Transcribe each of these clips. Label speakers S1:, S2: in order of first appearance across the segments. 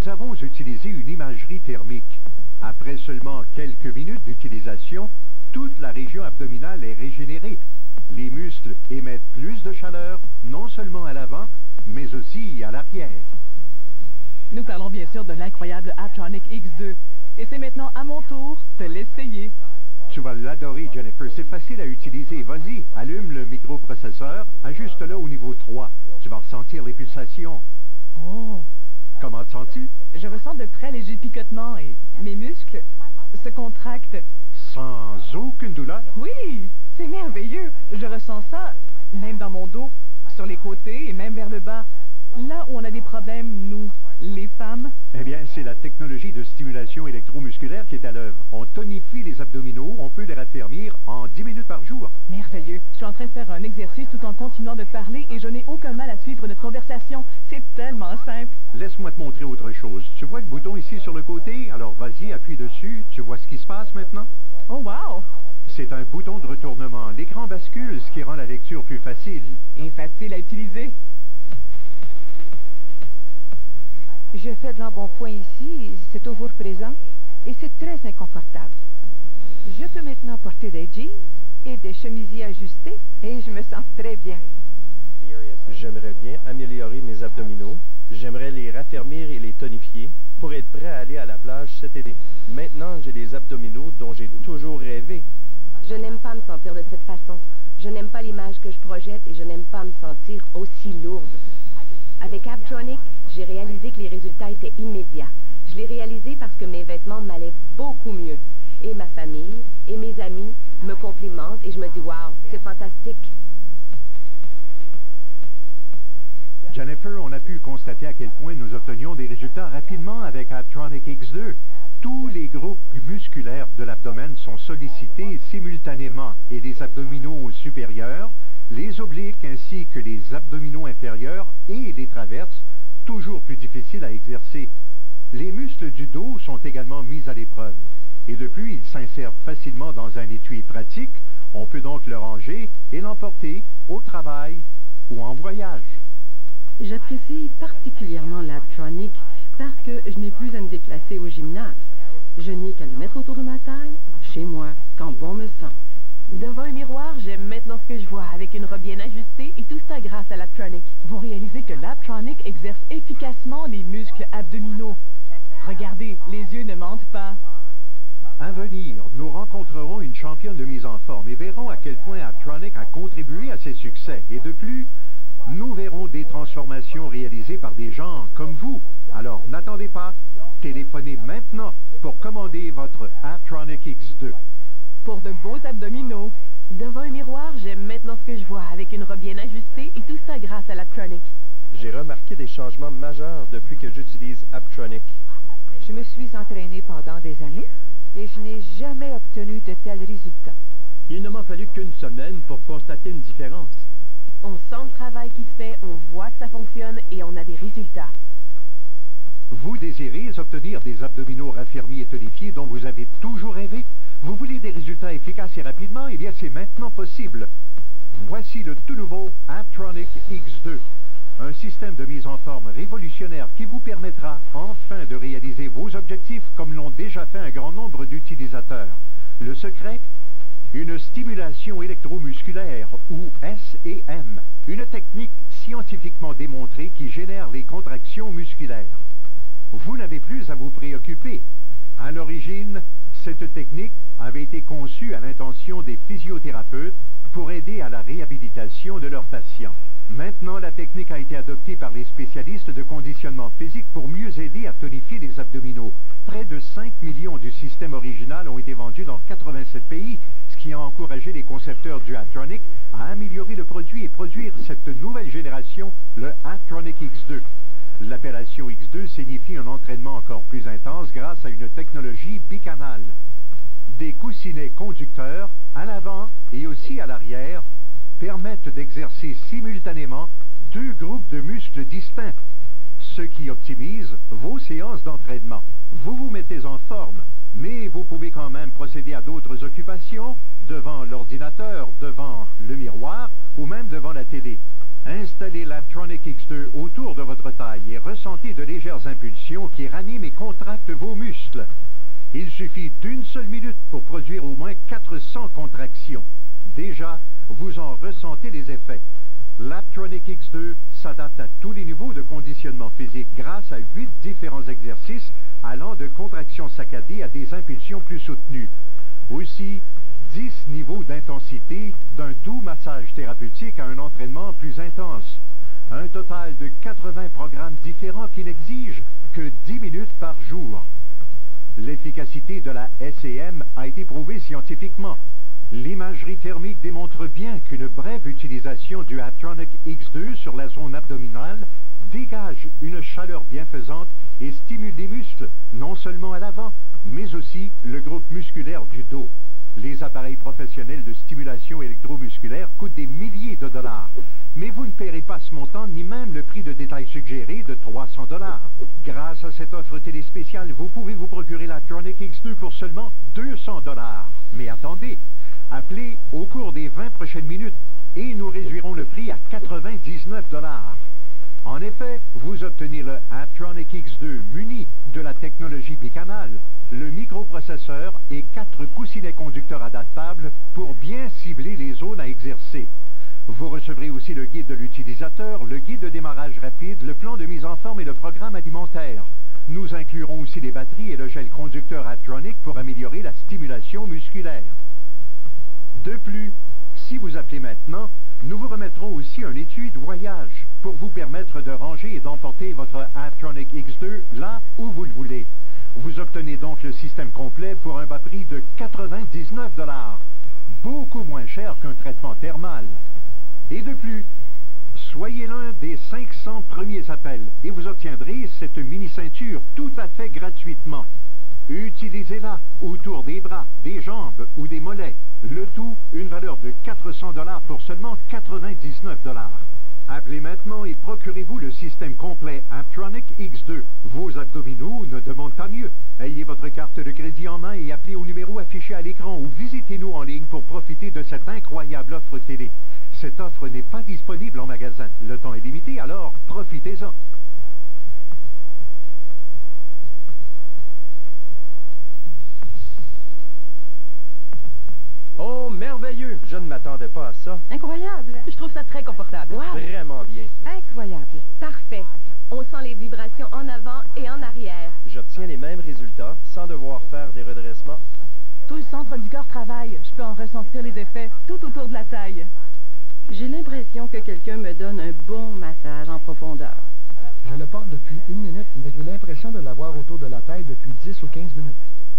S1: nous avons utilisé une imagerie thermique. Après seulement quelques minutes d'utilisation, toute la région abdominale est régénérée. Les muscles émettent plus de chaleur, non seulement à l'avant, mais aussi à l'arrière.
S2: Nous parlons bien sûr de l'incroyable Apptronik X2. Et c'est maintenant à mon tour de l'essayer.
S1: Tu vas l'adorer, Jennifer. C'est facile à utiliser. Vas-y, allume le microprocesseur, ajuste-le au niveau 3. Tu vas ressentir les pulsations.
S2: Oh!
S1: Comment te sens-tu?
S2: Je ressens de très légers picotements et mes muscles se contractent.
S1: Sans aucune douleur?
S2: Oui! C'est merveilleux! Je ressens ça même dans mon dos, sur les côtés et même vers le bas. Là où on a des problèmes, nous, les femmes.
S1: Eh bien, c'est la technologie de stimulation électromusculaire qui est à l'œuvre. On tonifie les abdominaux, on peut les raffermir en 10 minutes par jour.
S2: Merveilleux. Je suis en train de faire un exercice tout en continuant de parler et je n'ai aucun mal à suivre notre conversation. C'est tellement simple.
S1: Laisse-moi te montrer autre chose. Tu vois le bouton ici sur le côté? Alors vas-y, appuie dessus. Tu vois ce qui se passe maintenant?
S2: Oh wow!
S1: C'est un bouton de retournement. L'écran bascule, ce qui rend la lecture plus facile.
S2: Et facile à utiliser.
S3: Je fais de l'embonpoint ici, c'est toujours présent et c'est très inconfortable. Je peux maintenant porter des jeans et des chemisiers ajustés et je me sens très bien.
S4: J'aimerais bien améliorer mes abdominaux. J'aimerais les raffermir et les tonifier pour être prêt à aller à la plage cet été. Maintenant, j'ai les abdominaux dont j'ai toujours rêvé.
S5: Je n'aime pas me sentir de cette façon. Je n'aime pas l'image que je projette et je n'aime pas me sentir aussi lourde. Avec Apptronik, j'ai réalisé que les résultats étaient immédiats. Je l'ai réalisé parce que mes vêtements m'allaient beaucoup mieux. Et ma famille et mes amis me complimentent et je me dis « Wow, c'est fantastique ».
S1: Jennifer, on a pu constater à quel point nous obtenions des résultats rapidement avec Apptronik X2. Tous les groupes musculaires de l'abdomen sont sollicités simultanément et les abdominaux supérieurs, les obliques ainsi que les abdominaux inférieurs et les traverses, toujours plus difficiles à exercer. Les muscles du dos sont également mis à l'épreuve. Et de plus, ils s'insèrent facilement dans un étui pratique. On peut donc le ranger et l'emporter au travail ou en voyage.
S6: J'apprécie particulièrement l'Apptronik parce que je n'ai plus à me déplacer au gymnase. Je n'ai qu'à le mettre autour de ma taille, chez moi, quand bon me semble.
S7: Devant un miroir, j'aime maintenant ce que je vois, avec une robe bien ajustée et tout ça grâce à l'Apptronik.
S2: Vous réalisez que l'Apptronik exerce efficacement les muscles abdominaux. Regardez, les yeux ne mentent pas.
S1: À venir, nous rencontrerons une championne de mise en forme et verrons à quel point Apptronik a contribué à ses succès. Et de plus, nous verrons des transformations réalisées par des gens comme vous. Alors n'attendez pas, téléphonez maintenant pour commander votre Apptronik X2.
S2: Pour de beaux abdominaux.
S7: Devant un miroir, j'aime maintenant ce que je vois, avec une robe bien ajustée et tout ça grâce à l'Apptronik.
S4: J'ai remarqué des changements majeurs depuis que j'utilise Apptronik.
S3: Je me suis entraînée pendant des années et je n'ai jamais obtenu de tels résultats.
S8: Il ne m'a fallu qu'une semaine pour constater une différence.
S7: On sent le travail qui se fait, on voit que ça fonctionne et on a des résultats.
S1: Vous désirez obtenir des abdominaux raffermis et tonifiés dont vous avez toujours rêvé? Vous voulez des résultats efficaces et rapidement? Eh bien, c'est maintenant possible. Voici le tout nouveau Apptronik X2. Un système de mise en forme révolutionnaire qui vous permettra enfin de réaliser vos objectifs comme l'ont déjà fait un grand nombre d'utilisateurs. Le secret? Une stimulation électromusculaire, ou SEM. Une technique scientifiquement démontrée qui génère les contractions musculaires. Vous n'avez plus à vous préoccuper. À l'origine, cette technique avait été conçue à l'intention des physiothérapeutes pour aider à la réhabilitation de leurs patients. Maintenant, la technique a été adoptée par les spécialistes de conditionnement physique pour mieux aider à tonifier les abdominaux. Près de 5 millions du système original ont été vendus dans 87 pays, ce qui a encouragé les concepteurs du Apptronik à améliorer le produit et produire cette nouvelle génération, le Apptronik X2. L'appellation X2 signifie un entraînement encore plus intense grâce à une technologie bicanale. Des coussinets conducteurs à l'avant et aussi à l'arrière permettent d'exercer simultanément deux groupes de muscles distincts, ce qui optimise vos séances d'entraînement. Vous vous mettez en forme, mais vous pouvez quand même procéder à d'autres occupations devant l'ordinateur, devant le miroir ou même devant la télé. Installez l'Aptronic X2 autour de votre taille et ressentez de légères impulsions qui raniment et contractent vos muscles. Il suffit d'une seule minute pour produire au moins 400 contractions. Déjà, vous en ressentez les effets. L'Aptronic X2 s'adapte à tous les niveaux de conditionnement physique grâce à 8 différents exercices allant de contractions saccadées à des impulsions plus soutenues. Aussi, 10 niveaux d'intensité, d'un doux massage thérapeutique à un entraînement plus intense. Un total de 80 programmes différents qui n'exigent que 10 minutes par jour. L'efficacité de la SEM a été prouvée scientifiquement. L'imagerie thermique démontre bien qu'une brève utilisation du Aptronic X2 sur la zone abdominale dégage une chaleur bienfaisante et stimule les muscles, non seulement à l'avant, mais aussi le groupe musculaire du dos. Les appareils professionnels de stimulation électromusculaire coûtent des milliers de dollars, mais vous ne paierez pas ce montant ni même le prix de détail suggéré de 300 dollars. Grâce à cette offre télé spéciale, vous pouvez vous procurer l'Aptronic X2 pour seulement 200 dollars. Mais attendez, appelez au cours des 20 prochaines minutes et nous réduirons le prix à 99 dollars. En effet, vous obtenez le Aptronic X2 muni de la technologie bicanal, le microprocesseur et 4 coussinets conducteurs adaptables pour bien cibler les zones à exercer. Vous recevrez aussi le guide de l'utilisateur, le guide de démarrage rapide, le plan de mise en forme et le programme alimentaire. Nous inclurons aussi les batteries et le gel conducteur Aptronic pour améliorer la stimulation musculaire. De plus, si vous appelez maintenant, nous vous remettrons aussi un étui de voyage pour vous permettre de ranger et d'emporter votre Aptronic X2 là où vous le voulez. Vous obtenez donc le système complet pour un bas prix de 99 dollars, beaucoup moins cher qu'un traitement thermal. Et de plus, soyez l'un des 500 premiers appels et vous obtiendrez cette mini-ceinture tout à fait gratuitement. Utilisez-la autour des bras, des jambes ou des mollets. Le tout, une valeur de 400 dollars pour seulement 99 dollars. Appelez maintenant et procurez-vous le système complet Aptronic X2. Vos abdominaux ne demandent pas mieux. Ayez votre carte de crédit en main et appelez au numéro affiché à l'écran ou visitez-nous en ligne pour profiter de cette incroyable offre télé. Cette offre n'est pas disponible en magasin. Le temps est limité, alors profitez-en.
S4: Oh, merveilleux! Je ne m'attendais pas à ça.
S6: Incroyable!
S7: Je trouve ça très confortable.
S5: Wow!
S4: Vraiment bien.
S3: Incroyable.
S5: Parfait. On sent les vibrations en avant et en arrière.
S4: J'obtiens les mêmes résultats sans devoir faire des redressements.
S2: Tout le centre du corps travaille. Je peux en ressentir les effets tout autour de la taille.
S6: J'ai l'impression que quelqu'un me donne un bon massage en profondeur.
S9: Je le porte depuis 1 minute, mais j'ai l'impression de l'avoir autour de la taille depuis 10 ou 15 minutes.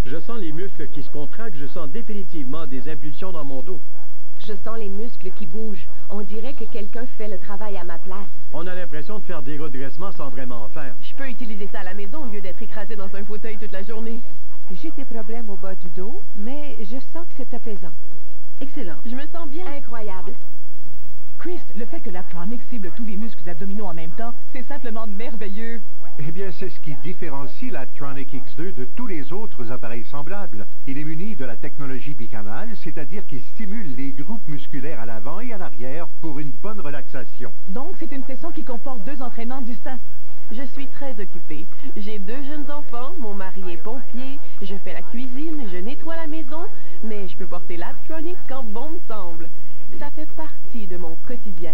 S8: Je sens les muscles qui se contractent, je sens définitivement des impulsions dans mon dos.
S5: Je sens les muscles qui bougent. On dirait que quelqu'un fait le travail à ma place.
S8: On a l'impression de faire des redressements sans vraiment en faire.
S7: Je peux utiliser ça à la maison au lieu d'être écrasé dans un fauteuil toute la journée.
S3: J'ai des problèmes au bas du dos, mais je sens que c'est apaisant.
S6: Excellent.
S7: Je me sens bien.
S5: Incroyable.
S2: Chris, le fait que l'Aptronic cible tous les muscles abdominaux en même temps, c'est simplement merveilleux.
S1: Eh bien, c'est ce qui différencie l'Aptronic X2 de tous les autres appareils semblables. Il est muni de la technologie bicanal, c'est-à-dire qu'il stimule les groupes musculaires à l'avant et à l'arrière pour une bonne relaxation.
S2: Donc, c'est une session qui comporte 2 entraînements distincts.
S7: Je suis très occupée. J'ai 2 jeunes enfants, mon mari est pompier, je fais la cuisine, je nettoie la maison, mais je peux porter l'Aptronic quand bon me semble. Ça fait partie de mon quotidien.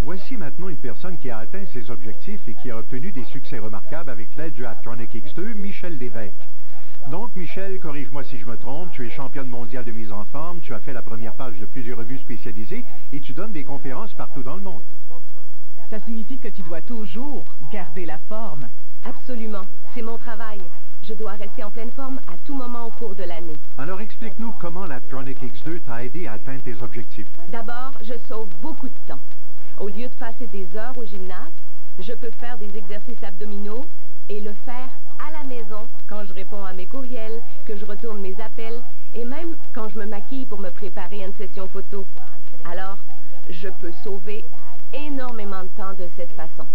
S1: Voici maintenant une personne qui a atteint ses objectifs et qui a obtenu des succès remarquables avec l'aide du Aptronic X2, Michel Lévesque. Donc, Michel, corrige-moi si je me trompe, tu es championne mondiale de mise en forme, tu as fait la première page de plusieurs revues spécialisées et tu donnes des conférences partout dans le monde.
S2: Ça signifie que tu dois toujours garder la forme.
S5: Absolument. C'est mon travail. Je dois rester en pleine forme à tout moment au cours de l'année.
S1: Alors, explique-nous comment l'Aptronic X2 t'a aidé à atteindre tes objectifs.
S5: D'abord, je sauve beaucoup de temps. Au lieu de passer des heures au gymnase, je peux faire des exercices abdominaux et le faire à la maison quand je réponds à mes courriels, que je retourne mes appels et même quand je me maquille pour me préparer à une session photo. Alors, je peux sauver énormément de temps de cette façon.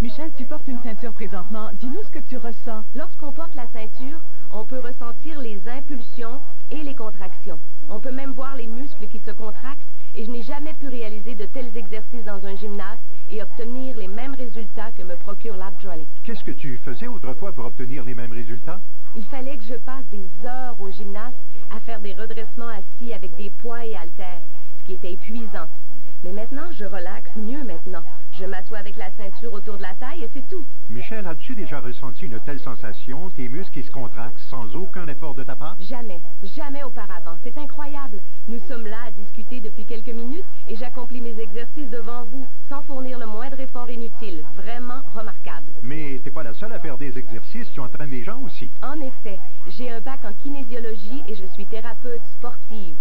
S2: Michel, tu portes une ceinture présentement. Dis-nous ce que tu ressens.
S5: Lorsqu'on porte la ceinture, on peut ressentir les impulsions et les contractions. On peut même voir les muscles qui se contractent et je n'ai jamais pu réaliser de tels exercices
S1: que tu faisais autrefois pour obtenir les mêmes résultats?
S5: Il fallait que je passe des heures au gymnase à faire des redressements assis avec des poids et haltères, ce qui était épuisant. Mais maintenant, je relaxe mieux maintenant. Je m'assois avec la ceinture autour de la taille et c'est tout.
S1: Michel, as-tu déjà ressenti une telle sensation, tes muscles qui se contractent sans aucun effort de ta part?
S5: Jamais, jamais auparavant. C'est incroyable. Nous sommes là à discuter depuis quelques minutes et j'accomplis mes exercices devant vous, sans fournir le moindre effort inutile. Vraiment remarquable.
S1: Mais t'es pas la seule à faire des exercices, tu entraînes des gens aussi.
S5: En effet, j'ai un bac en kinésiologie et je suis thérapeute sportive.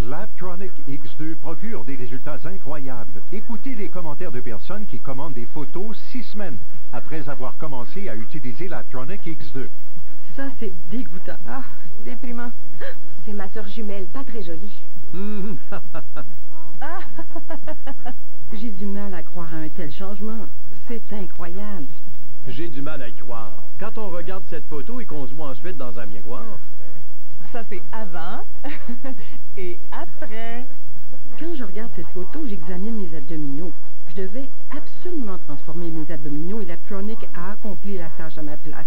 S1: Labtronic X2 procure des résultats incroyables. Écoutez les commentaires de personnes qui commandent des photos 6 semaines après avoir commencé à utiliser Labtronic X2.
S6: Ça, c'est dégoûtant.
S3: Ah, déprimant.
S5: C'est ma sœur jumelle, pas très jolie.
S6: J'ai du mal à croire à un tel changement. C'est incroyable.
S8: J'ai du mal à y croire. Quand on regarde cette photo et qu'on se voit ensuite dans un miroir,
S2: Ça, c'est avant et après.
S6: Quand je regarde cette photo, j'examine mes abdominaux. Je devais absolument transformer mes abdominaux et Labtronic a accompli la tâche à ma place.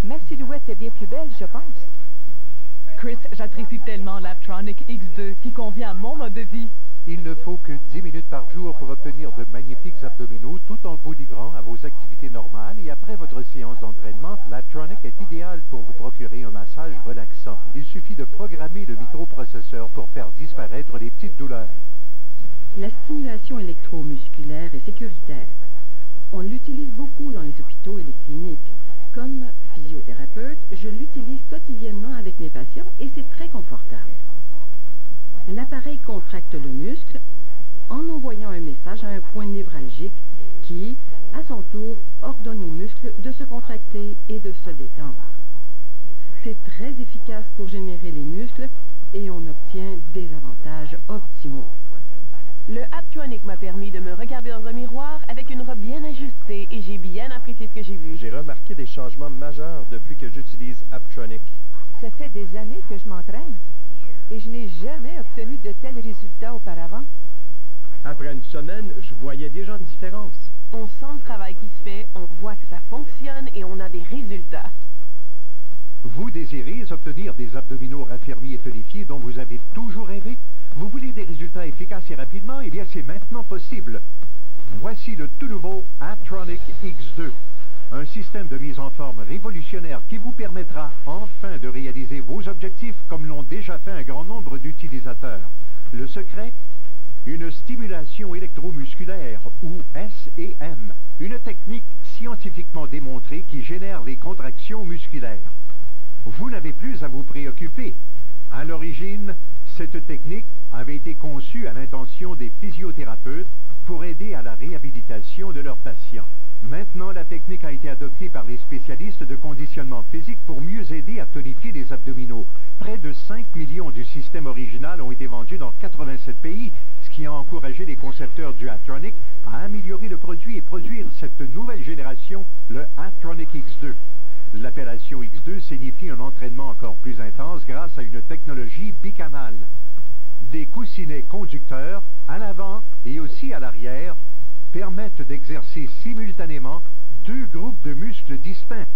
S3: Ma silhouette est bien plus belle, je pense.
S2: Chris, j'apprécie tellement Labtronic X2 qui convient à mon mode de vie.
S1: Il ne faut que 10 minutes par jour pour obtenir de magnifiques abdominaux tout en vous livrant à vos activités normales et après votre séance d'entraînement, Labtronic est idéal pour vous procurer un massage relaxant. Il suffit de programmer le microprocesseur pour faire disparaître les petites douleurs.
S6: La stimulation électromusculaire est sécuritaire. On l'utilise beaucoup dans les hôpitaux et les cliniques. Comme physiothérapeute, je l'utilise quotidiennement avec mes patients et c'est très confortable. L'appareil contracte le muscle en envoyant un message à un point névralgique qui, à son tour, ordonne aux muscles de se contracter et de se détendre. C'est très efficace pour générer les muscles et on obtient des avantages optimaux.
S7: Le Abtronic m'a permis de me regarder dans un miroir avec une robe bien ajustée et j'ai bien apprécié ce que j'ai vu.
S4: J'ai remarqué des changements majeurs depuis que j'utilise Abtronic.
S3: Ça fait des années que je m'entraîne et je n'ai jamais obtenu de tels résultats auparavant.
S8: après une semaine, je voyais déjà une différence.
S7: On sent le travail qui se fait, on voit que ça fonctionne et on a des résultats.
S1: Vous désirez obtenir des abdominaux raffermis et tonifiés dont vous avez toujours rêvé? Vous voulez des résultats efficaces et rapidement? Eh bien, c'est maintenant possible. Voici le tout nouveau Abtronic X2. Un système de mise en forme révolutionnaire qui vous permettra enfin de réaliser vos objectifs comme l'ont déjà fait un grand nombre d'utilisateurs. Le secret? Une stimulation électromusculaire, ou SEM. Une technique scientifiquement démontrée qui génère les contractions musculaires. Vous n'avez plus à vous préoccuper. À l'origine, cette technique avait été conçue à l'intention des physiothérapeutes pour aider à la réhabilitation de leurs patients. Maintenant, la technique a été adoptée par les spécialistes de conditionnement physique pour mieux aider à tonifier les abdominaux. Près de 5 millions du système original ont été vendus dans 87 pays, ce qui a encouragé les concepteurs du Abtronic à améliorer le produit et produire cette nouvelle génération, le Abtronic X2. L'appellation X2 signifie un entraînement encore plus intense grâce à une technologie bicanale. Des coussinets conducteurs à l'avant et aussi à l'arrière permettent d'exercer simultanément deux groupes de muscles distincts,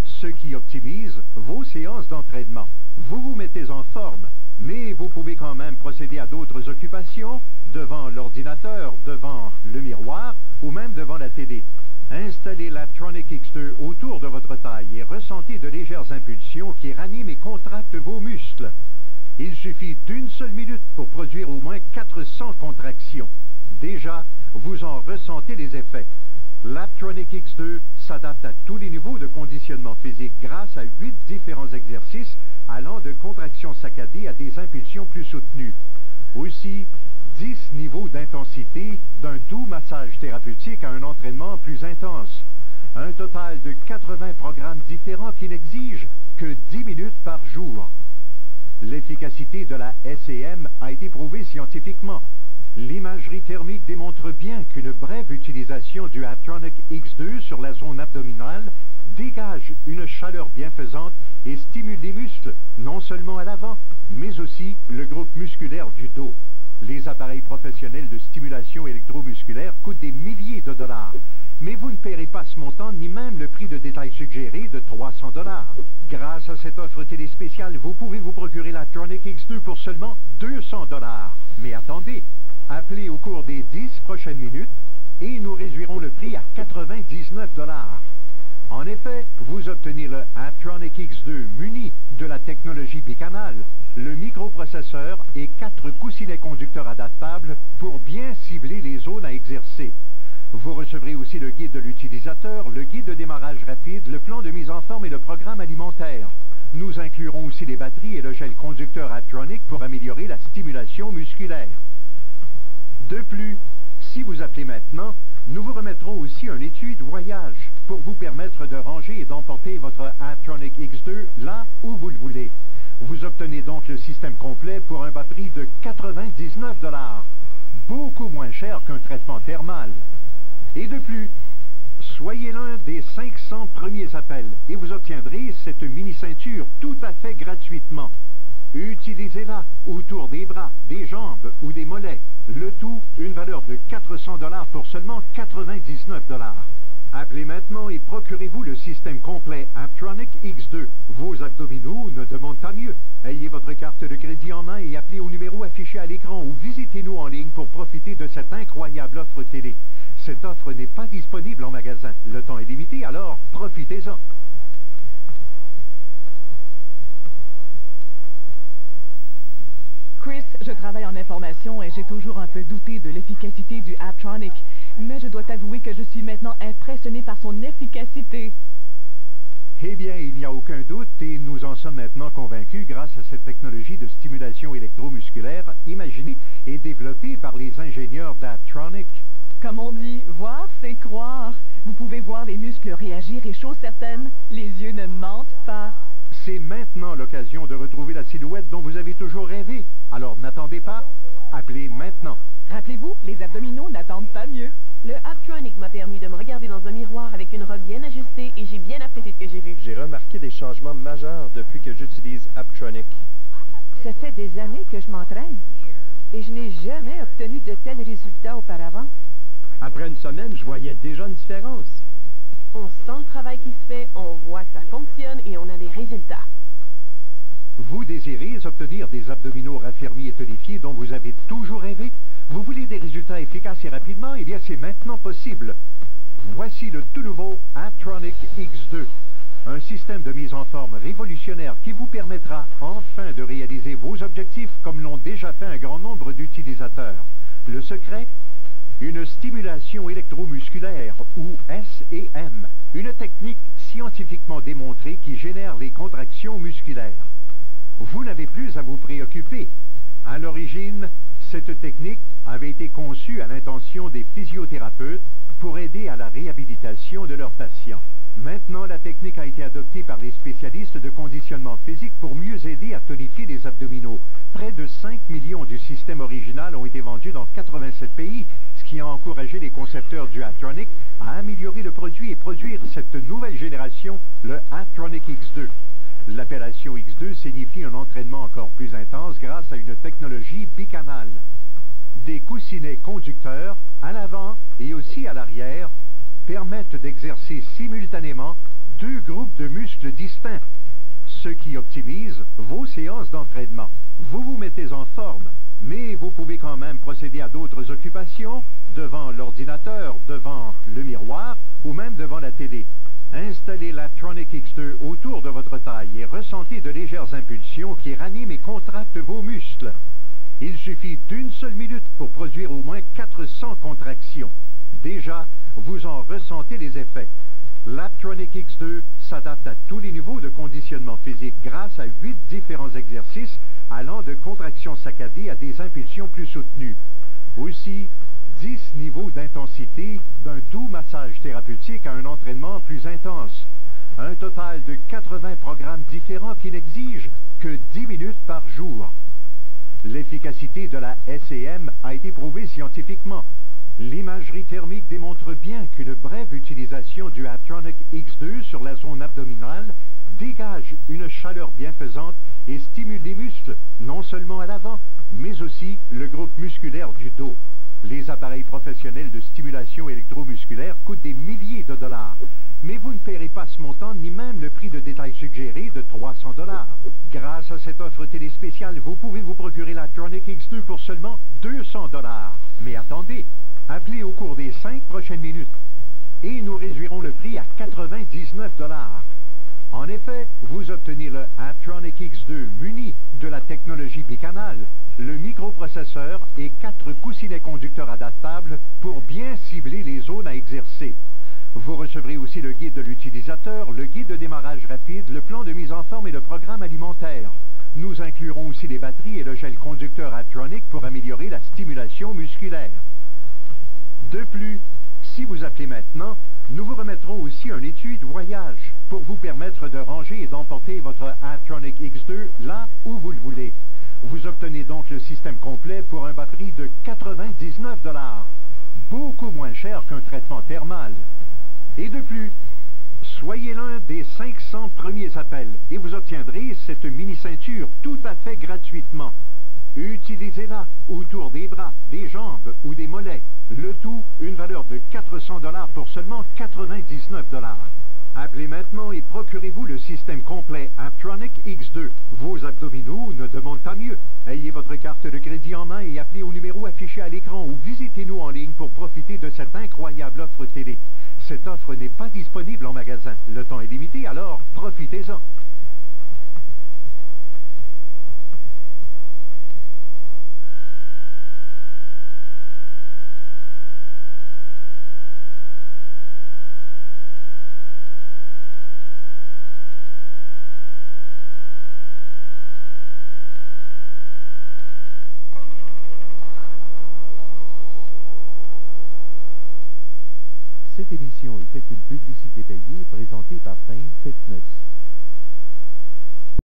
S1: ce qui optimise vos séances d'entraînement. Vous vous mettez en forme, mais vous pouvez quand même procéder à d'autres occupations, devant l'ordinateur, devant le miroir ou même devant la télé. Installez l'Abtronic X2 autour de votre taille et ressentez de légères impulsions qui raniment et contractent vos muscles. Il suffit d'une seule minute pour produire au moins 400 contractions. Déjà, vous en ressentez les effets. L'Abtronic X2 s'adapte à tous les niveaux de conditionnement physique grâce à 8 différents exercices allant de contractions saccadées à des impulsions plus soutenues. Aussi, 10 niveaux d'intensité d'un doux massage thérapeutique à un entraînement plus intense. Un total de 80 programmes différents qui n'exigent que 10 minutes par jour. L'efficacité de la SEM a été prouvée scientifiquement. L'imagerie thermique démontre bien qu'une brève utilisation du Abtronic X2 sur la zone abdominale dégage une chaleur bienfaisante et stimule les muscles, non seulement à l'avant, mais aussi le groupe musculaire du dos. Les appareils professionnels de stimulation électromusculaire coûtent des milliers de dollars. Mais vous ne paierez pas ce montant, ni même le prix de détail suggéré de 300 dollars. Grâce à cette offre télé spéciale, vous pouvez vous procurer la Tronic X2 pour seulement 200 dollars. Mais attendez, appelez au cours des 10 prochaines minutes et nous réduirons le prix à 99 dollars. En effet, vous obtenez le Apptronik X2 muni de la technologie bicanal, le microprocesseur et 4 coussinets conducteurs adaptables pour bien cibler les zones à exercer. Vous recevrez aussi le guide de l'utilisateur, le guide de démarrage rapide, le plan de mise en forme et le programme alimentaire. Nous inclurons aussi les batteries et le gel conducteur Apptronik pour améliorer la stimulation musculaire. De plus, si vous appelez maintenant, nous vous remettrons aussi un étui de voyage pour vous permettre de ranger et d'emporter votre Apptronik X2 là où vous le voulez. Vous obtenez donc le système complet pour un bas prix de 99 $, beaucoup moins cher qu'un traitement thermal. Et de plus, soyez l'un des 500 premiers appels et vous obtiendrez cette mini-ceinture tout à fait gratuitement. Utilisez-la autour des bras, des jambes ou des mollets. Le tout, une valeur de 400 $ pour seulement 99 $. Appelez maintenant et procurez-vous le système complet Apptronik X2. Vos abdominaux ne demandent pas mieux. Ayez votre carte de crédit en main et appelez au numéro affiché à l'écran ou visitez-nous en ligne pour profiter de cette incroyable offre télé. Cette offre n'est pas disponible en magasin. Le temps est limité, alors profitez-en.
S2: Chris, je travaille en information et j'ai toujours un peu douté de l'efficacité du Apptronik. Mais je dois t'avouer que je suis maintenant impressionné par son efficacité.
S1: Eh bien, il n'y a aucun doute et nous en sommes maintenant convaincus grâce à cette technologie de stimulation électromusculaire imaginée et développée par les ingénieurs d'Apptronik.
S2: Comme on dit, voir, c'est croire. Vous pouvez voir les muscles réagir et chose certaine, les yeux ne mentent pas.
S1: C'est maintenant l'occasion de retrouver la silhouette dont vous avez toujours rêvé. Alors n'attendez pas, appelez maintenant.
S2: Rappelez-vous, les abdominaux n'attendent pas mieux.
S7: Le Apptronik m'a permis de me regarder dans un miroir avec une robe bien ajustée et j'ai bien apprécié ce que j'ai vu.
S4: J'ai remarqué des changements majeurs depuis que j'utilise Apptronik.
S3: Ça fait des années que je m'entraîne et je n'ai jamais obtenu de tels résultats auparavant.
S8: Après une semaine, je voyais déjà une différence.
S7: On sent le travail qui se fait, on voit que ça fonctionne et on a des résultats.
S1: Vous désirez obtenir des abdominaux raffermis et tonifiés dont vous avez toujours rêvé? Vous voulez des résultats efficaces et rapidement? Eh bien, c'est maintenant possible. Voici le tout nouveau Apptronik X2, un système de mise en forme révolutionnaire qui vous permettra enfin de réaliser vos objectifs comme l'ont déjà fait un grand nombre d'utilisateurs. Le secret? Une stimulation électromusculaire, ou SEM, une technique scientifiquement démontrée qui génère les contractions musculaires. Vous n'avez plus à vous préoccuper. À l'origine, cette technique avait été conçue à l'intention des physiothérapeutes pour aider à la réhabilitation de leurs patients. Maintenant, la technique a été adoptée par les spécialistes de conditionnement physique pour mieux aider à tonifier les abdominaux. Près de 5 millions du système original ont été vendus dans 87 pays, ce qui a encouragé les concepteurs du Apptronik à améliorer le produit et produire cette nouvelle génération, le Apptronik X2. L'appellation X2 signifie un entraînement encore plus intense grâce à une technologie bicanale. Des coussinets conducteurs à l'avant et aussi à l'arrière permettent d'exercer simultanément 2 groupes de muscles distincts, ce qui optimise vos séances d'entraînement. Vous vous mettez en forme, mais vous pouvez quand même procéder à d'autres occupations devant l'ordinateur, devant le miroir ou même devant la télé. Installez l'Apptronik X2 autour de votre taille et ressentez de légères impulsions qui raniment et contractent vos muscles. Il suffit d'une seule minute pour produire au moins 400 contractions. Déjà, vous en ressentez les effets. L'Apptronik X2 s'adapte à tous les niveaux de conditionnement physique grâce à 8 différents exercices allant de contractions saccadées à des impulsions plus soutenues. Aussi, 10 niveaux d'intensité d'un doux massage thérapeutique à un entraînement plus intense. Un total de 80 programmes différents qui n'exigent que 10 minutes par jour. L'efficacité de la SEM a été prouvée scientifiquement. L'imagerie thermique démontre bien qu'une brève utilisation du Apptronik X2 sur la zone abdominale dégage une chaleur bienfaisante et stimule les muscles, non seulement à l'avant, mais aussi le groupe musculaire du dos. Les appareils professionnels de stimulation électromusculaire coûtent des milliers de dollars. Mais vous ne paierez pas ce montant, ni même le prix de détail suggéré de 300 $. Grâce à cette offre télé spéciale, vous pouvez vous procurer la Tronic X2 pour seulement 200 $. Mais attendez, appelez au cours des 5 prochaines minutes et nous réduirons le prix à 99 $. En effet, vous obtenez le Apptronic X2 muni de la technologie bicanal, le microprocesseur et 4 coussinets conducteurs adaptables pour bien cibler les zones à exercer. Vous recevrez aussi le guide de l'utilisateur, le guide de démarrage rapide, le plan de mise en forme et le programme alimentaire. Nous inclurons aussi les batteries et le gel conducteur Apptronic pour améliorer la stimulation musculaire. De plus, si vous appelez maintenant, nous vous remettrons aussi un étui de voyage pour vous permettre de ranger et d'emporter votre Apptronic X2 là où vous le voulez. Vous obtenez donc le système complet pour un bas prix de 99 $, beaucoup moins cher qu'un traitement thermal. Et de plus, soyez l'un des 500 premiers appels et vous obtiendrez cette mini-ceinture tout à fait gratuitement. Utilisez-la autour des bras, des jambes ou des mollets. Le tout, une valeur de 400 $ pour seulement 99 $. Appelez maintenant et procurez-vous le système complet Apptronic X2. Vos abdominaux ne demandent pas mieux. Ayez votre carte de crédit en main et appelez au numéro affiché à l'écran ou visitez-nous en ligne pour profiter de cette incroyable offre télé. Cette offre n'est pas disponible en magasin. Le temps est limité, alors profitez-en. Cette émission était une publicité payée présentée par Fame Fitness.